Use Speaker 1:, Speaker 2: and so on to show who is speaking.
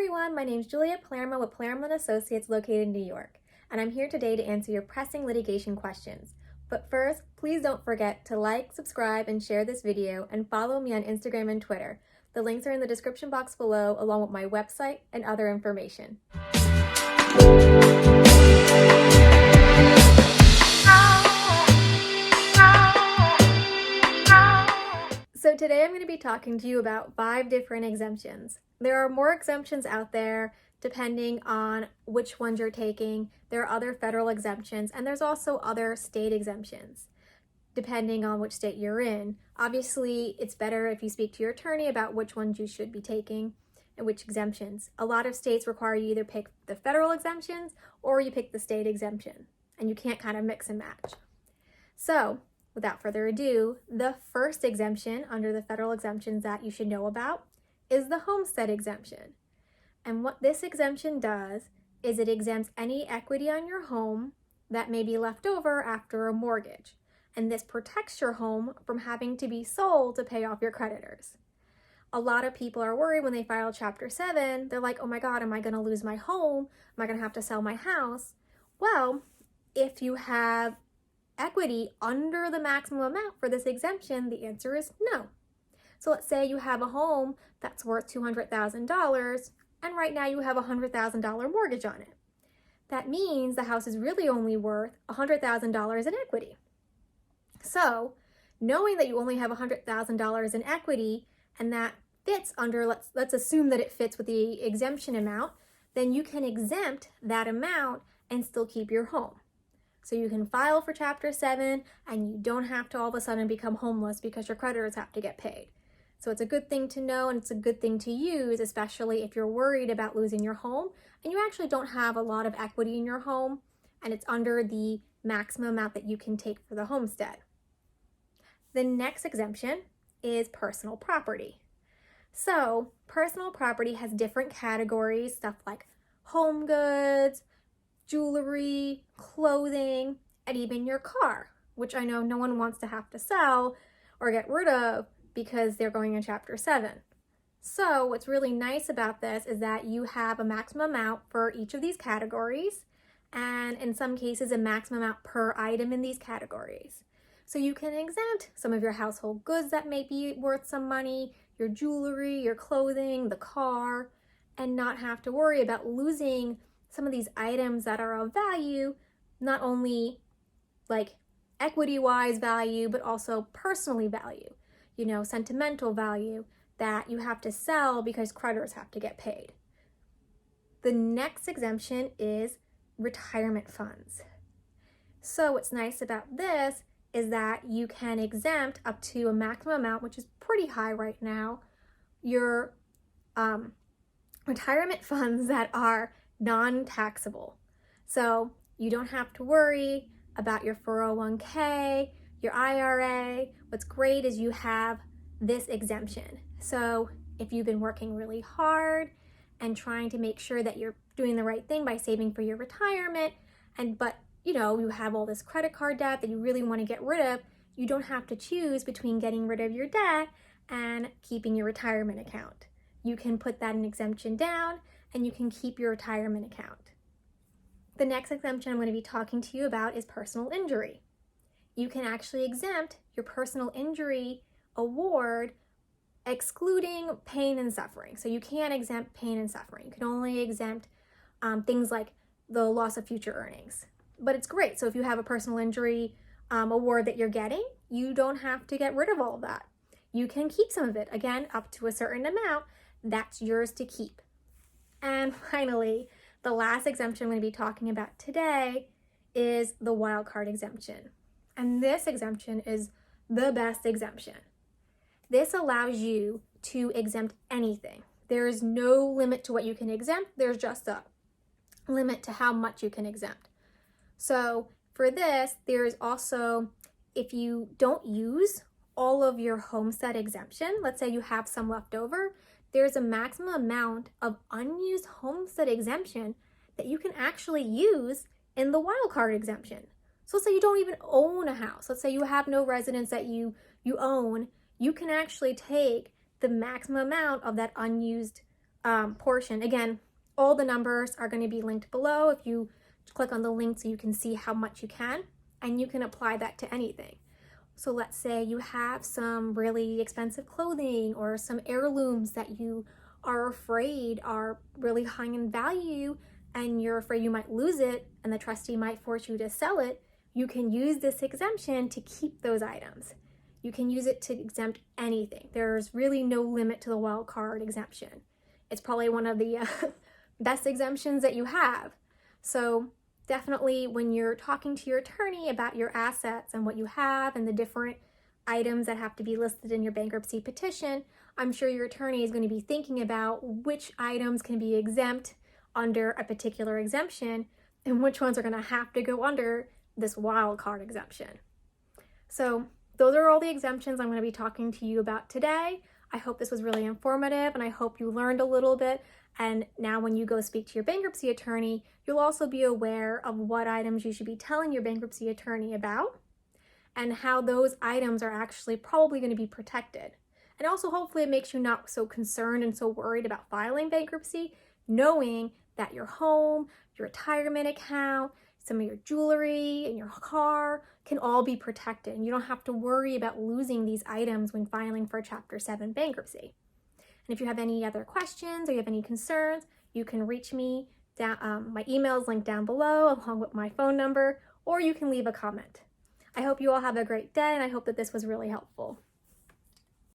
Speaker 1: everyone, my name is Julia Palermo with Palermo and Associates located in New York, and I'm here today to answer your pressing litigation questions. But first, please don't forget to like, subscribe, and share this video, and follow me on Instagram and Twitter. The links are in the description box below, along with my website and other information. So today I'm going to be talking to you about 5 different exemptions. There are more exemptions out there depending on which ones you're taking. There are other federal exemptions, and there's also other state exemptions depending on which state you're in. Obviously, it's better if you speak to your attorney about which ones you should be taking and which exemptions. A lot of states require you either pick the federal exemptions or you pick the state exemption, and you can't kind of mix and match. So, without further ado, the first exemption under the federal exemptions that you should know about is the homestead exemption. And what this exemption does is it exempts any equity on your home that may be left over after a mortgage. And this protects your home from having to be sold to pay off your creditors. A lot of people are worried when they file Chapter 7. They're like, oh my God, am I going to lose my home? Am I going to have to sell my house? Well, if you have equity under the maximum amount for this exemption, the answer is no. So let's say you have a home that's worth $200,000 and right now you have a $100,000 mortgage on it. That means the house is really only worth $100,000 in equity. So knowing that you only have $100,000 in equity and that fits under, let's assume that it fits with the exemption amount, then you can exempt that amount and still keep your home. So you can file for Chapter 7 and you don't have to all of a sudden become homeless because your creditors have to get paid. So it's a good thing to know, and it's a good thing to use, especially if you're worried about losing your home and you actually don't have a lot of equity in your home and it's under the maximum amount that you can take for the homestead. The next exemption is personal property. So personal property has different categories, stuff like home goods, jewelry, clothing, and even your car, which I know no one wants to have to sell or get rid of because they're going in Chapter 7. So what's really nice about this is that you have a maximum amount for each of these categories, and in some cases a maximum amount per item in these categories. So you can exempt some of your household goods that may be worth some money, your jewelry, your clothing, the car, and not have to worry about losing some of these items that are of value, not only like equity-wise value, but also personally value, sentimental value that you have to sell because creditors have to get paid. The next exemption is retirement funds. So what's nice about this is that you can exempt up to a maximum amount, which is pretty high right now, your retirement funds that are non-taxable. So you don't have to worry about your 401k, your IRA. What's great is you have this exemption. So if you've been working really hard and trying to make sure that you're doing the right thing by saving for your retirement, but you have all this credit card debt that you really want to get rid of, you don't have to choose between getting rid of your debt and keeping your retirement account. You can put that in exemption down and you can keep your retirement account. The next exemption I'm going to be talking to you about is personal injury. You can actually exempt your personal injury award excluding pain and suffering. So you can't exempt pain and suffering. You can only exempt things like the loss of future earnings. But it's great. So if you have a personal injury award that you're getting, you don't have to get rid of all of that. You can keep some of it, again, up to a certain amount. That's yours to keep. And finally, the last exemption I'm going to be talking about today is the wildcard exemption. And this exemption is the best exemption. This allows you to exempt anything. There is no limit to what you can exempt. There's just a limit to how much you can exempt. So for this, there's also, if you don't use all of your homestead exemption, let's say you have some left over, there's a maximum amount of unused homestead exemption that you can actually use in the wildcard exemption. So let's say you don't even own a house. Let's say you have no residence that you own. You can actually take the maximum amount of that unused portion. Again, all the numbers are going to be linked below. If you click on the link so you can see how much you can, and you can apply that to anything. So let's say you have some really expensive clothing or some heirlooms that you are afraid are really high in value and you're afraid you might lose it and the trustee might force you to sell it. You can use this exemption to keep those items. You can use it to exempt anything. There's really no limit to the wild card exemption. It's probably one of the best exemptions that you have. So definitely when you're talking to your attorney about your assets and what you have and the different items that have to be listed in your bankruptcy petition, I'm sure your attorney is going to be thinking about which items can be exempt under a particular exemption and which ones are going to have to go under this wild card exemption. So those are all the exemptions I'm going to be talking to you about today. I hope this was really informative and I hope you learned a little bit. And now when you go speak to your bankruptcy attorney, you'll also be aware of what items you should be telling your bankruptcy attorney about and how those items are actually probably going to be protected. And also hopefully it makes you not so concerned and so worried about filing bankruptcy, knowing that your home, your retirement account, some of your jewelry and your car can all be protected. And you don't have to worry about losing these items when filing for Chapter 7 bankruptcy. And if you have any other questions or you have any concerns, you can reach me. My email is linked down below along with my phone number, or you can leave a comment. I hope you all have a great day and I hope that this was really helpful.